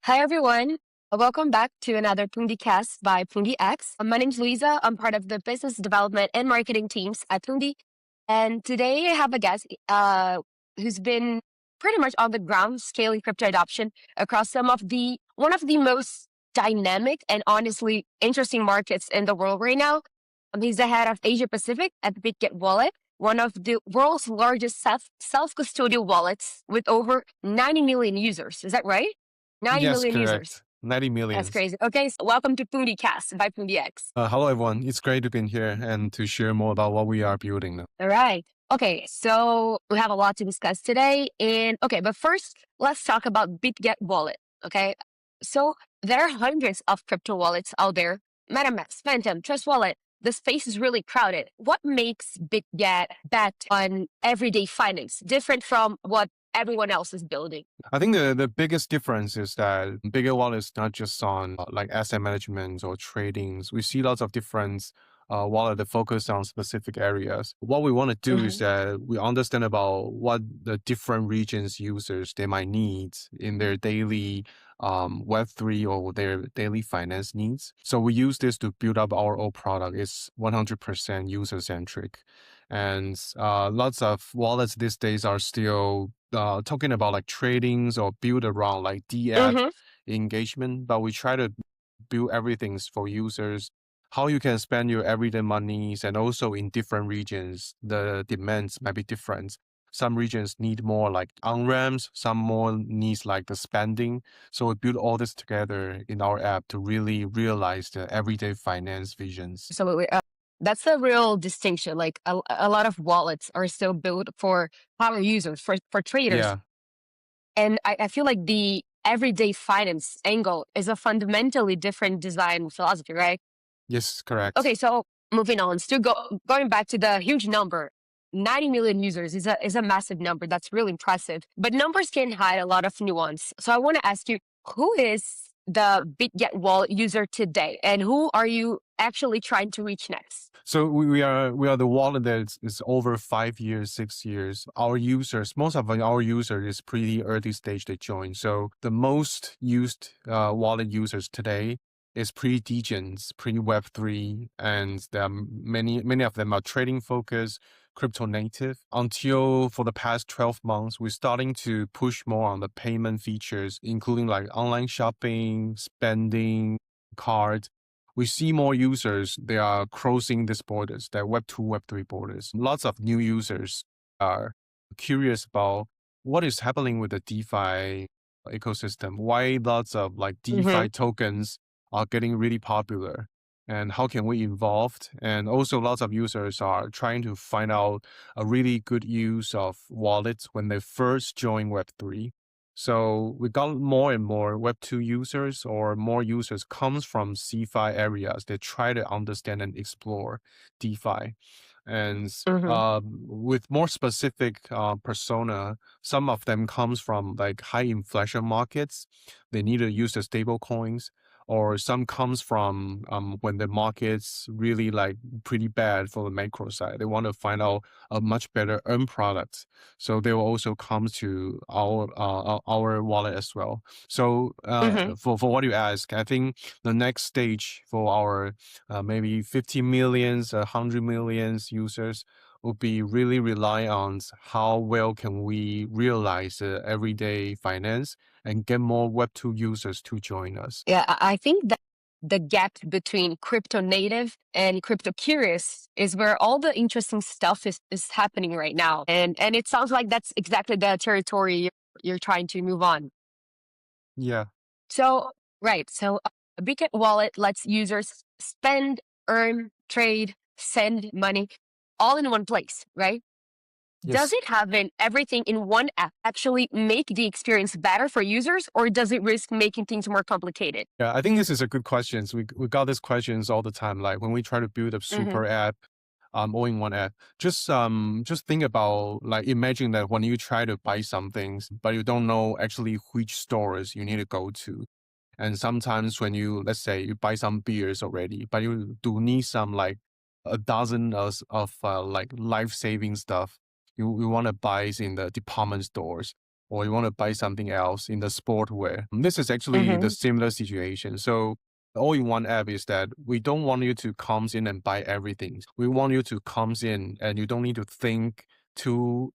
Hi, everyone. Welcome back to another PundiCast by PundiX. My name's Luisa. I'm part of the business development and marketing teams at Pundi. And today I have a guest who's been pretty much on the ground scaling crypto adoption across one of the most dynamic and honestly interesting markets in the world right now. He's the head of Asia Pacific at Bitget Wallet, one of the world's largest self-custodial wallets with over 90 million users. Is that right? 90 Yes, million users. correct. 90 That's millions. crazy. Okay, so welcome to PundiCast by PundiX. Hello, everyone. It's great to be here and to share more about what we are building now. All right. Okay, so we have a lot to discuss today. But first, let's talk about Bitget Wallet. Okay, so there are hundreds of crypto wallets out there: MetaMask, Phantom, Trust Wallet. The space is really crowded. What makes Bitget bet on everyday finance different from what everyone else is building? I think the biggest difference is that bigger wallet is not just on like asset management or tradings. We see lots of different wallet that focus on specific areas. What we want to do is that we understand about what the different regions users they might need in their daily Web3 or their daily finance needs. So we use this to build up our own product. It's 100% user centric. And lots of wallets these days are still talking about like tradings or build around like D-app Mm-hmm. engagement, but we try to build everything for users, how you can spend your everyday monies, and also in different regions, the demands might be different. Some regions need more like on-ramps, some more needs like the spending. So we build all this together in our app to really realize the everyday finance visions. Absolutely. That's a real distinction. Like a lot of wallets are still built for power users, for traders. Yeah. And I feel like the everyday finance angle is a fundamentally different design philosophy, right? Yes, correct. Okay, so moving on, going back to the huge number, 90 million users is a massive number. That's really impressive. But numbers can hide a lot of nuance. So I want to ask you, who is the Bitget wallet user today, and who are you actually trying to reach next? So we are the wallet that is over 5 years, 6 years. Our users, most of our users is pretty early stage they join. So the most used wallet users today is pre-degens, pre-Web3, and there are many of them are trading focused, crypto native. Until for the past 12 months, we're starting to push more on the payment features, including like online shopping, spending, cards. We see more users, they are crossing these borders, the Web2, Web3 borders. Lots of new users are curious about what is happening with the DeFi ecosystem, why lots of like Mm-hmm. DeFi tokens are getting really popular, and how can we involve? And also lots of users are trying to find out a really good use of wallets when they first join Web3. So we got more and more Web2 users or more users comes from CeFi areas that try to understand and explore DeFi. And Mm-hmm. with more specific persona, some of them comes from like high inflation markets. They need to use the stable coins, or some comes from when the market's really like pretty bad for the macro side. They want to find out a much better earn product. So they will also come to our wallet as well. So Mm-hmm. for what you ask, I think the next stage for our maybe 50 millions, 100 millions users will be really rely on how well can we realize everyday finance and get more Web2 users to join us. Yeah, I think that the gap between crypto native and crypto curious is where all the interesting stuff is happening right now. And it sounds like that's exactly the territory you're trying to move on. Yeah. So, right. So a Bitget wallet lets users spend, earn, trade, send money all in one place, right? Does Yes. it having everything in one app actually make the experience better for users, or does it risk making things more complicated? Yeah, I think this is a good question. We got these questions all the time. Like when we try to build a Mm-hmm. super app, all in one app. Just think about like imagine that when you try to buy some things, but you don't know actually which stores you need to go to. And sometimes when you, let's say you buy some beers already, but you do need some like a dozen of like life-saving stuff you want to buy in the department stores. or you want to buy something else in the sportwear. This is actually the Mm-hmm. similar situation. So the all-in-one app is that we don't want you to come in and buy everything. We want you to come in and you don't need to think too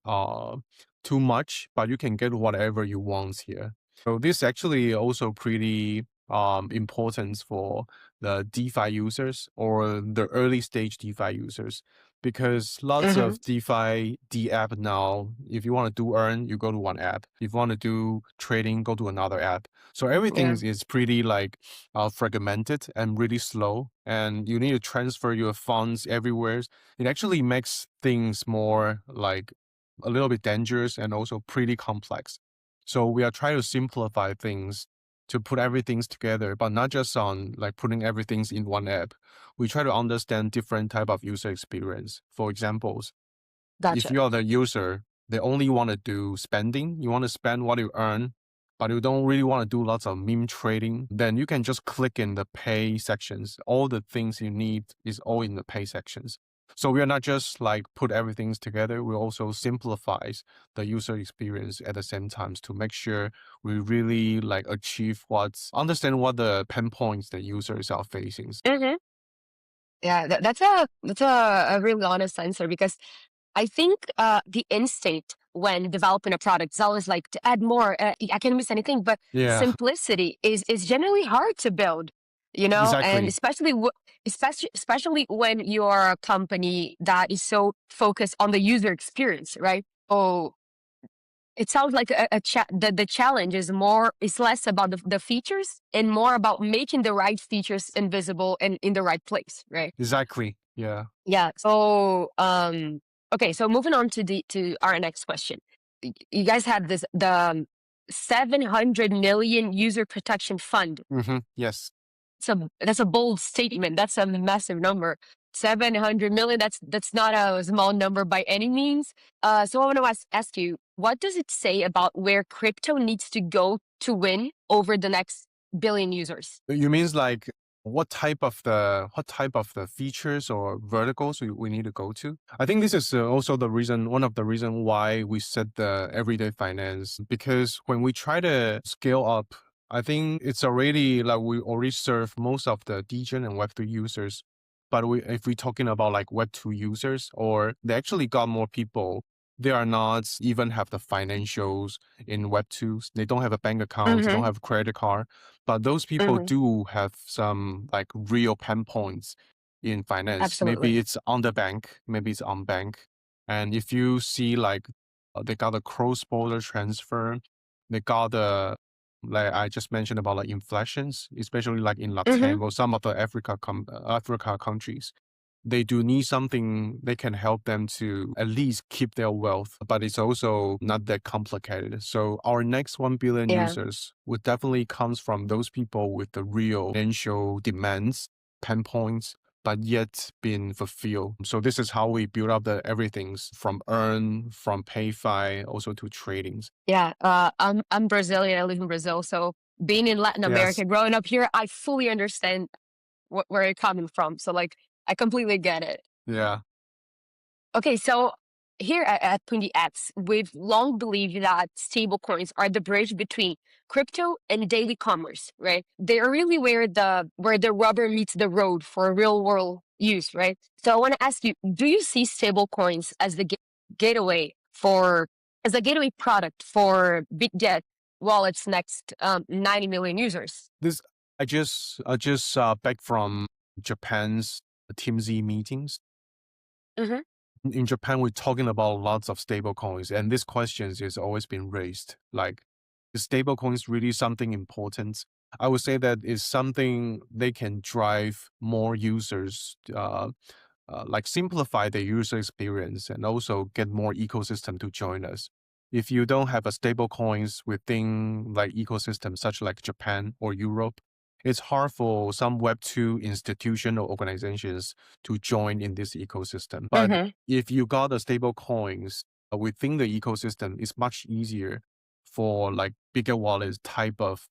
much, but you can get whatever you want here. So this actually also pretty important for the DeFi users or the early stage DeFi users, because lots Mm-hmm. of DeFi D app now, if you want to do earn, you go to one app. If you want to do trading, go to another app. So everything Yeah. is pretty like fragmented and really slow, and you need to transfer your funds everywhere. It actually makes things more like a little bit dangerous and also pretty complex. So we are trying to simplify things to put everything together, but not just on like putting everything in one app. We try to understand different type of user experience. For examples, if Gotcha. you're the user, they only want to do spending, you want to spend what you earn, but you don't really want to do lots of meme trading, then you can just click in the pay sections. All the things you need is all in the pay sections. So we are not just like put everything together, we also simplifies the user experience at the same time to make sure we really like understand what the pain points the users are facing. Mm-hmm. Yeah, that's a really honest answer, because I think the instinct when developing a product is always like to add more. I can't miss anything, but Yeah, simplicity is generally hard to build, and exactly. especially when you're a company that is so focused on the user experience, right? Oh, it sounds like the challenge is less about the features and more about making the right features invisible and in the right place, right? Exactly. Yeah. Yeah. So, okay. So moving on to our next question. You guys have the 700 million user protection fund. Yes. That's a bold statement. That's a massive number. 700 million. That's not a small number by any means. So I want to ask you, what does it say about where crypto needs to go to win over the next billion users? You means like what type of the features or verticals we need to go to? I think this is also one of the reason why we set the everyday finance, because when we try to scale up, I think it's already like we already serve most of the DGen and Web3 users. But if we're talking about like Web2 users, or they actually got more people, they are not even have the financials in Web2. They don't have a bank account, they don't Mm-hmm. have a credit card, but those people Mm-hmm. do have some like real pain points in finance. Maybe Absolutely. it's on the bank, maybe it's on bank. And if you see like they got a cross-border transfer, they got the like I just mentioned about like inflations, especially like in Mm-hmm. Latin or some of the Africa countries. They do need something they can help them to at least keep their wealth, but it's also not that complicated. So our next 1 billion Yeah. users would definitely comes from those people with the real financial demands, pain points, but yet being fulfilled. So this is how we build up the everything's from earn, from pay-fi, also to tradings. Yeah, I'm Brazilian. I live in Brazil, so being in Latin Yes. America, growing up here, I fully understand where you're coming from. So like, I completely get it. Yeah. Okay, so here at PundiX, we've long believed that stablecoins are the bridge between crypto and daily commerce, right? They are really where the rubber meets the road for real world use, right? So I want to ask you, do you see stablecoins as the gateway for as a gateway product for Bitget Wallet's next 90 million users? This I just back from Japan's TMZ meetings. Mm-hmm. In Japan, we're talking about lots of stable coins, and this question has always been raised. Like, is stable coins really something important? I would say that is something they can drive more users, like simplify the user experience and also get more ecosystem to join us. If you don't have a stable coins within like ecosystem such like Japan or Europe, it's hard for some Web2 institution or organizations to join in this ecosystem. But Mm-hmm. if you got a stable coins within the ecosystem, it's much easier for like bigger wallets type of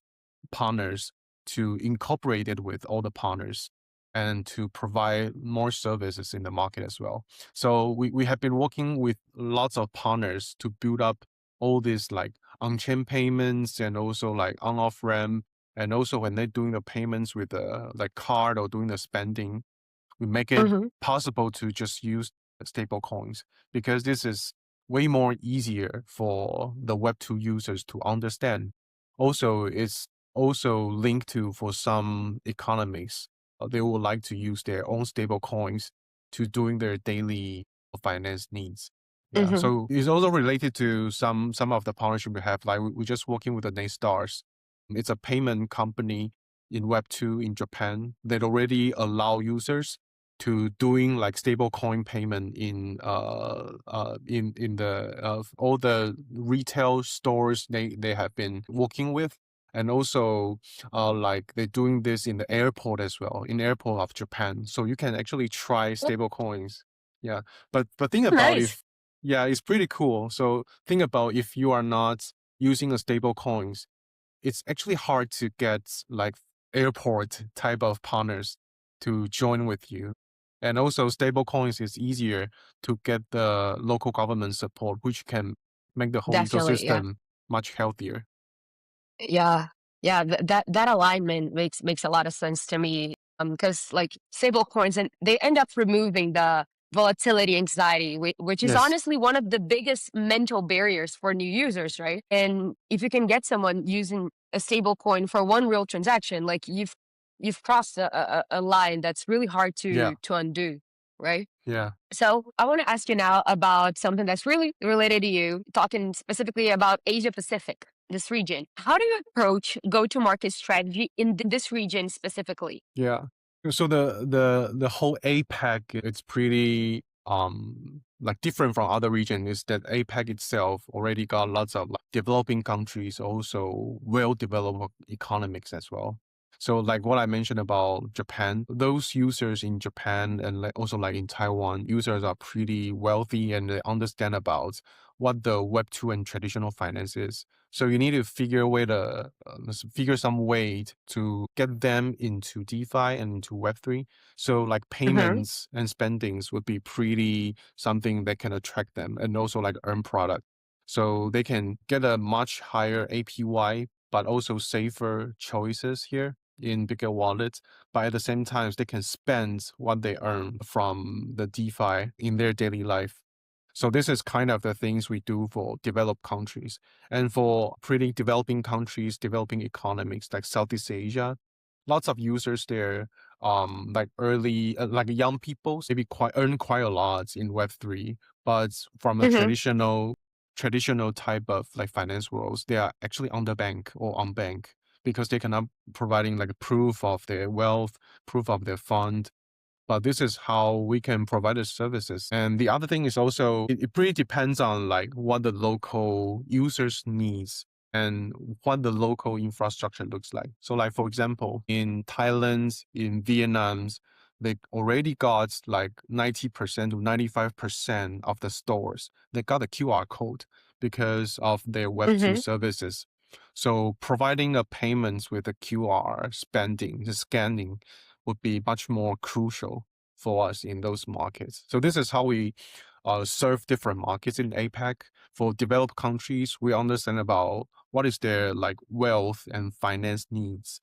partners to incorporate it with all the partners and to provide more services in the market as well. So we have been working with lots of partners to build up all these like on-chain payments and also like on-off ramp. And also when they're doing the payments with the like card or doing the spending, we make it Mm-hmm. possible to just use stable coins because this is way more easier for the Web2 users to understand. Also, it's also linked to for some economies, they would like to use their own stable coins to doing their daily finance needs. Yeah, Mm-hmm. so it's also related to some of the partnership we have. Like we're just working with the Stars. It's a payment company in Web2 in Japan that already allow users to doing like stable coin payment in the all the retail stores they have been working with, and also like they're doing this in the airport as well, in airport of Japan, so you can actually try stable coins. Yeah, but think about Nice. if, yeah, it's pretty cool. So think about if you are not using a stable coins, it's actually hard to get like airport type of partners to join with you. And also stable coins is easier to get the local government support, which can make the whole Definitely. Yeah. ecosystem much healthier. Yeah, yeah, that alignment makes a lot of sense to me. Because like stable coins and they end up removing the volatility anxiety, which is Yes. honestly one of the biggest mental barriers for new users, right? And if you can get someone using a stable coin for one real transaction, like you've crossed a line that's really hard Yeah. to undo, right? Yeah. So I want to ask you now about something that's really related to you, talking specifically about Asia Pacific, this region. How do you approach go-to-market strategy in this region specifically? Yeah. So the whole APAC, it's pretty like different from other regions, is that APAC itself already got lots of like developing countries, also well developed economics as well. So like what I mentioned about Japan, those users in Japan and like also like in Taiwan, users are pretty wealthy and they understand about what the Web2 and traditional finance is. So you need to figure some way to get them into DeFi and into Web3. So like Mm-hmm. payments and spendings would be pretty something that can attract them and also like earn product. So they can get a much higher APY, but also safer choices here in Bitget Wallet. But at the same time, they can spend what they earn from the DeFi in their daily life. So this is kind of the things we do for developed countries. And for pretty developing countries, developing economies like Southeast Asia, lots of users there, like early, like young people, maybe quite earn quite a lot in Web3, but from a Mm-hmm. traditional type of like finance worlds, they are actually underbanked or unbanked because they cannot providing like proof of their wealth, proof of their fund, but this is how we can provide the services. And the other thing is also, it pretty depends on like what the local users needs and what the local infrastructure looks like. So like, for example, in Thailand, in Vietnam, they already got like 90% to 95% of the stores. They got a QR code because of their Web2 Mm-hmm. services. So providing a payments with a QR spending, the scanning would be much more crucial for us in those markets. So this is how we serve different markets in APAC. For developed countries, we understand about what is their like wealth and finance needs.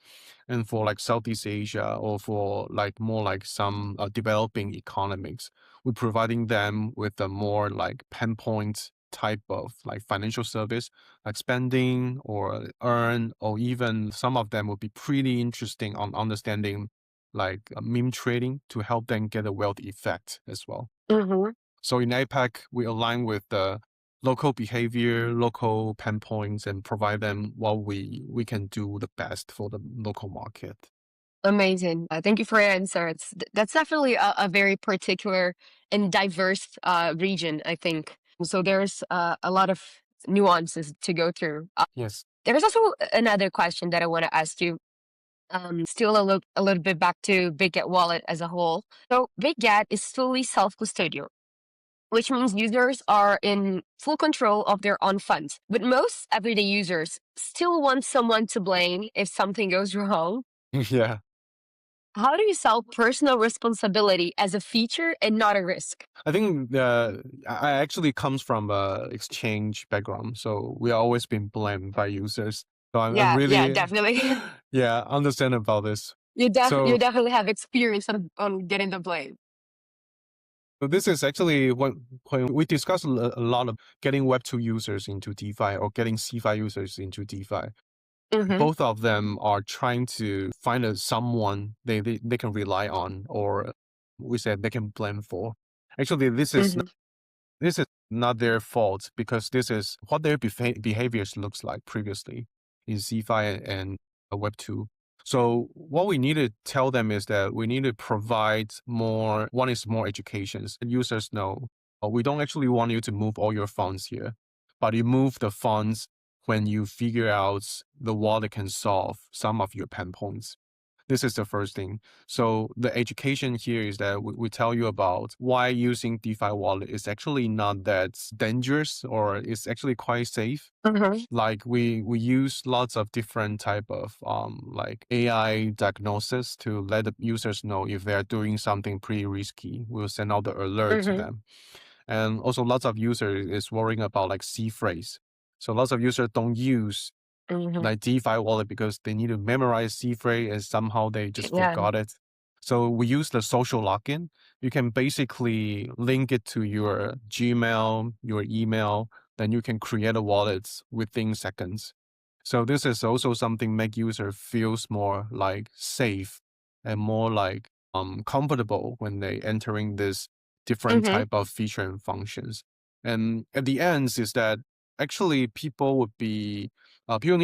And for like Southeast Asia or for like more like some developing economies, we're providing them with a more like pinpoint type of like financial service, like spending or earn, or even some of them would be pretty interesting on understanding like meme trading to help them get a wealth effect as well. Mm-hmm. So in APAC, we align with the local behavior, local pain points, and provide them what we can do the best for the local market. Amazing. Thank you for your answer. That's definitely a very particular and diverse region, I think. So there's a lot of nuances to go through. Yes. There's also another question that I want to ask you. Still a little bit back to Bitget Wallet as a whole. So Bitget is fully self-custodial, which means users are in full control of their own funds. But most everyday users still want someone to blame if something goes wrong. Yeah. How do you sell personal responsibility as a feature and not a risk? I think I actually comes from a exchange background, so we always been blamed by users. So I'm Yeah, really, definitely. yeah, understand about this. You So definitely have experience on getting the blame. this is actually when we discuss a lot of getting Web2 users into DeFi or getting CeFi users into DeFi. Mm-hmm. Both of them are trying to find someone they can rely on, or we said they can blame for. Actually, Mm-hmm. this is not their fault because this is what their behaviors looks like previously in CeFi and Web2. So what we need to tell them is that we need to provide more, one is more educations. Users know, we don't actually want you to move all your funds here, but you move the funds when you figure out the wallet can solve some of your pain points. This is the first thing. So the education here is that we tell you about why using DeFi wallet is actually not that dangerous, or it's actually quite safe. Mm-hmm. Like we use lots of different type of like AI diagnosis to let the users know if they're doing something pretty risky. We'll send out the alert to Mm-hmm. them. And also lots of users is worrying about like C phrase. So lots of users don't use Mm-hmm. like DeFi wallet because they need to memorize C phrase and somehow they just Yeah. forgot it. So we use the social login. You can basically link it to your Gmail, your email, then you can create a wallet within seconds. So this is also something make user feels more like safe and more like comfortable when they entering this different Mm-hmm. type of feature and functions. And at the end is that actually people need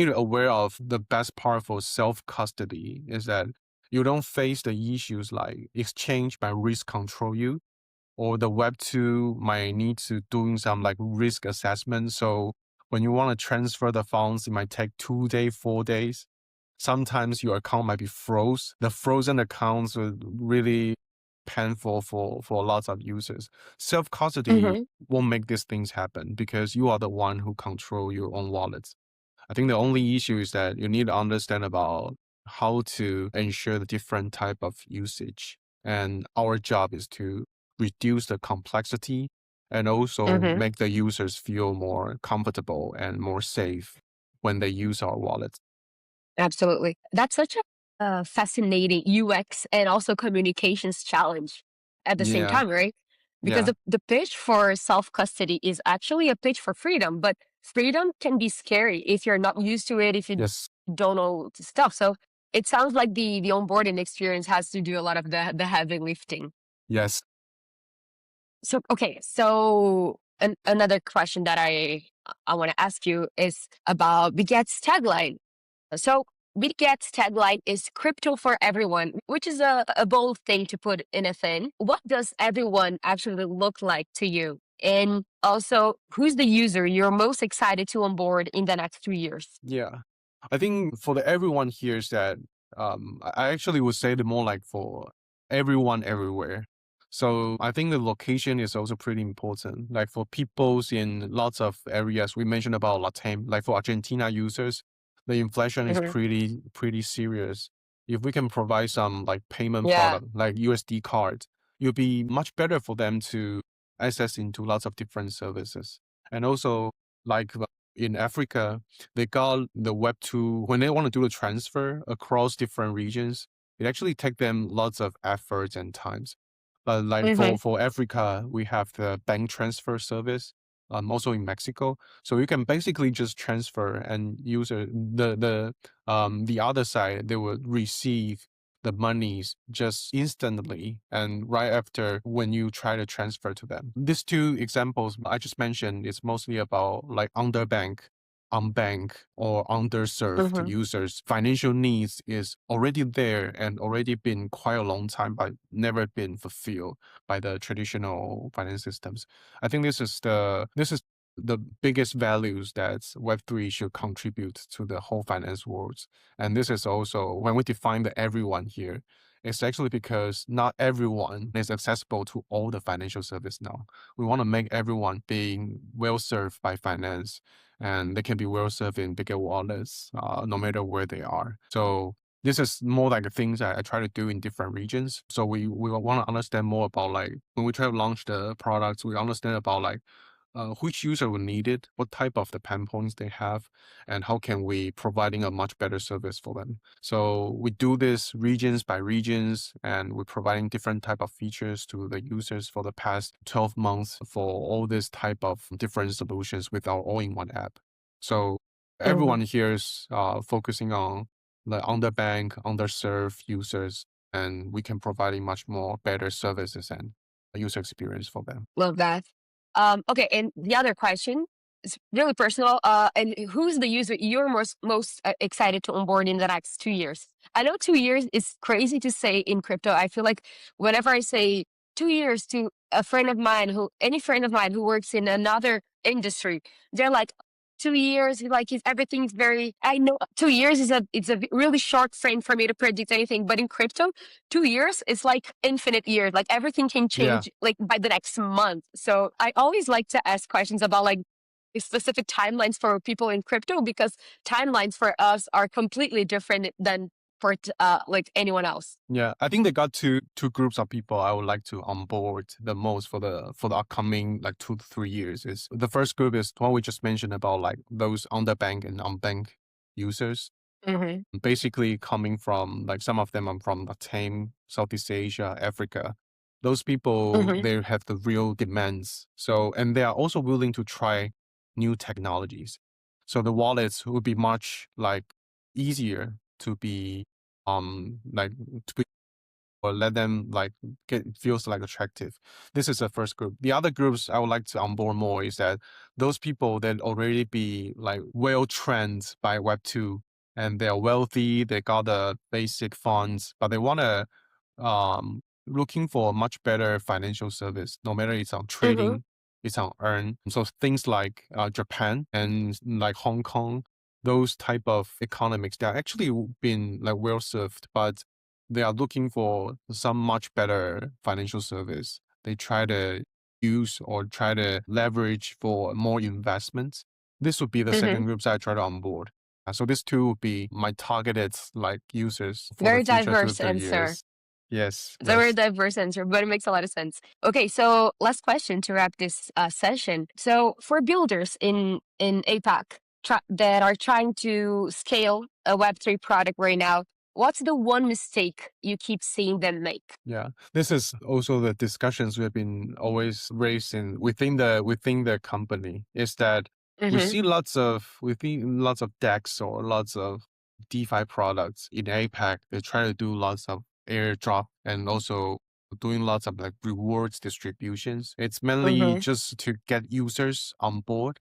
to aware of the best part for self custody is that you don't face the issues like exchange might risk control you, or the Web2 might need to doing some like risk assessment. So when you want to transfer the funds, it might take 2 days, 4 days. Sometimes your account might be froze. The frozen accounts are really painful for lots of users. Self custody Mm-hmm. won't make these things happen because you are the one who control your own wallets. I think the only issue is that you need to understand about how to ensure the different type of usage. And our job is to reduce the complexity and also Mm-hmm. make the users feel more comfortable and more safe when they use our wallet. Absolutely. That's such a fascinating UX and also communications challenge at the same Yeah, time, right? Because yeah, the pitch for self custody is actually a pitch for freedom, but freedom can be scary if you're not used to it, if you yes, don't know the stuff. So it sounds like the onboarding experience has to do a lot of the heavy lifting. yes. So okay, so another question that I want to ask you is about Bitget's tagline. So Bitget's tagline is crypto for everyone, which is a bold thing to put in a thing. What does everyone actually look like to you? And also, who's the user you're most excited to onboard in the next 2 years? Yeah. I think for the everyone here is that I actually would say the more like for everyone everywhere. So I think the location is also pretty important. Like for peoples in lots of areas, we mentioned about Latam, like for Argentina users, the inflation is Mhm. pretty serious. If we can provide some like payment Yeah. product like USD card, it'll be much better for them to access into lots of different services. And also like in Africa, they got the Web2 when they want to do the transfer across different regions. It actually take them lots of efforts and times. But like Hmm. for Africa, we have the bank transfer service, also in Mexico. So you can basically just transfer and use the other side, they will receive the monies just instantly and right after when you try to transfer to them. These two examples I just mentioned is mostly about like underbank, unbanked, or underserved Hmm. users. Financial needs is already there and already been quite a long time, but never been fulfilled by the traditional finance systems. I think this is the biggest values that Web3 should contribute to the whole finance world. And this is also when we define the everyone here, it's actually because not everyone is accessible to all the financial service now. We want to make everyone being well served by finance and they can be well served in bigger wallets, no matter where they are. So this is more like the things I try to do in different regions. So we want to understand more about like when we try to launch the products, we understand about like which user will need it, what type of the pain points they have, and how can we providing a much better service for them. So we do this regions by regions, and we're providing different type of features to the users for the past 12 months for all this type of different solutions with our all-in-one app. So everyone Mhm. here is focusing on the underbanked, underserved users, and we can provide a much more better services and user experience for them. Love that. Okay, and the other question is really personal. And who's the user you're most excited to onboard in the next 2 years? I know 2 years is crazy to say in crypto. I feel like whenever I say 2 years to a friend of mine any friend of mine who works in another industry, they're like 2 years. Like if everything's very. I know 2 years is a really short frame for me to predict anything, but in crypto, 2 years is like infinite years. Like everything can Yeah. change like by the next month. So I always like to ask questions about like specific timelines for people in crypto because timelines for us are completely different than for like anyone else. Yeah, I think they got two groups of people I would like to onboard the most for the upcoming like 2 to 3 years. Is the first group is what we just mentioned about like those underbanked and unbanked users. Mm-hmm. Basically coming from like some of them are from Latin, Southeast Asia, Africa. Those people Mm-hmm. they have the real demands. So and they are also willing to try new technologies. So the wallets would be much like easier to be like to be or let them like get feels like attractive. This is the first group. The other groups I would like to onboard more is that those people that already be like well trained by Web2 and they're wealthy, they got the basic funds, but they want to looking for a much better financial service, no matter it's on Mm-hmm. trading, it's on earn. So things like Japan and like Hong Kong, those type of economics, they're actually been like well served, but they are looking for some much better financial service. They try to use or try to leverage for more investments. This would be the Mm-hmm. second groups I try to onboard. So these two would be my targeted like users for the Very future two to diverse three answer. years. Yes, It's a very yes. diverse answer, but it makes a lot of sense. Okay, so last question to wrap this session. So for builders in APAC that are trying to scale a Web3 product right now, what's the one mistake you keep seeing them make? Yeah, this is also the discussions we have been always raising within the company is that Mm-hmm. we see lots of DEX or lots of DeFi products in APAC. They try to do lots of airdrop and also doing lots of like rewards distributions. It's mainly Mm-hmm. just to get users on board,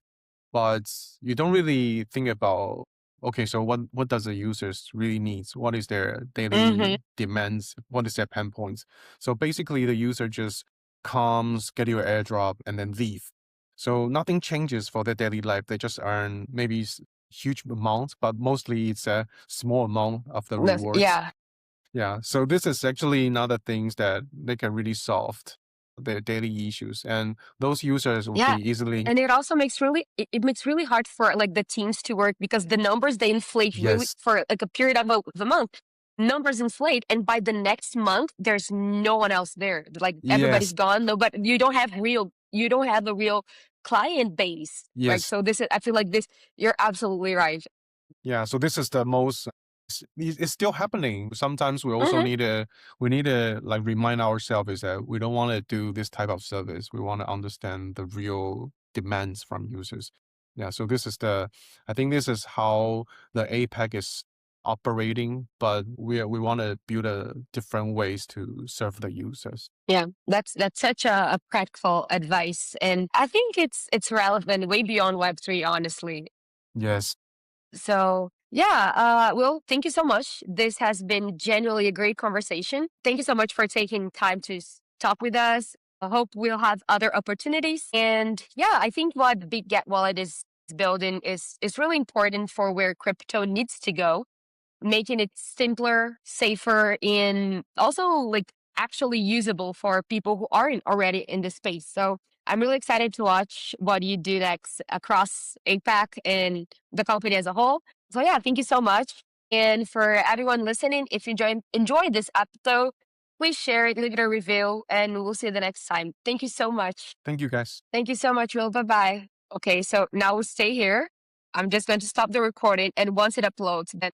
but you don't really think about okay, so what does the users really needs? What is their Mm-hmm. daily demands? What is their pain points? So basically, the user just comes, get your airdrop, and then leave. So nothing changes for their daily life. They just earn maybe huge amounts, but mostly it's a small amount of the rewards. Yeah. Yeah. So this is actually another things that they can really solve their daily issues, and those users would Yeah. be easily And it also makes it makes really hard for like the teams to work because the numbers they inflate really yes, for like a period of a month. Numbers inflate, and by the next month, there's no one else there. Like everybody's yes, gone. No, but you don't have a real client base, right? yes. So this is, I feel like this. You're absolutely right. Yeah, so this is the most it's still happening. Sometimes we also Hmm. need to like remind ourselves is that we don't want to do this type of service. We want to understand the real demands from users. Yeah, so I think this is how the APAC is operating, but we want to build a different ways to serve the users. Yeah, that's such a practical advice, and I think it's relevant way beyond Web3. Honestly, Yes. so, yeah, well, thank you so much. This has been genuinely a great conversation. Thank you so much for taking time to talk with us. I hope we'll have other opportunities. And yeah, I think what Bitget Wallet is building is really important for where crypto needs to go, making it simpler, safer, and also like actually usable for people who aren't already in the space. So I'm really excited to watch what you do next across APAC and the company as a whole. So yeah, thank you so much. And for everyone listening, if you enjoyed this episode, please share it, leave it a review, and we'll see you the next time. Thank you so much. Thank you, guys. Thank you so much, Will. Bye-bye. Okay, so now we'll stay here. I'm just going to stop the recording, and once it uploads, then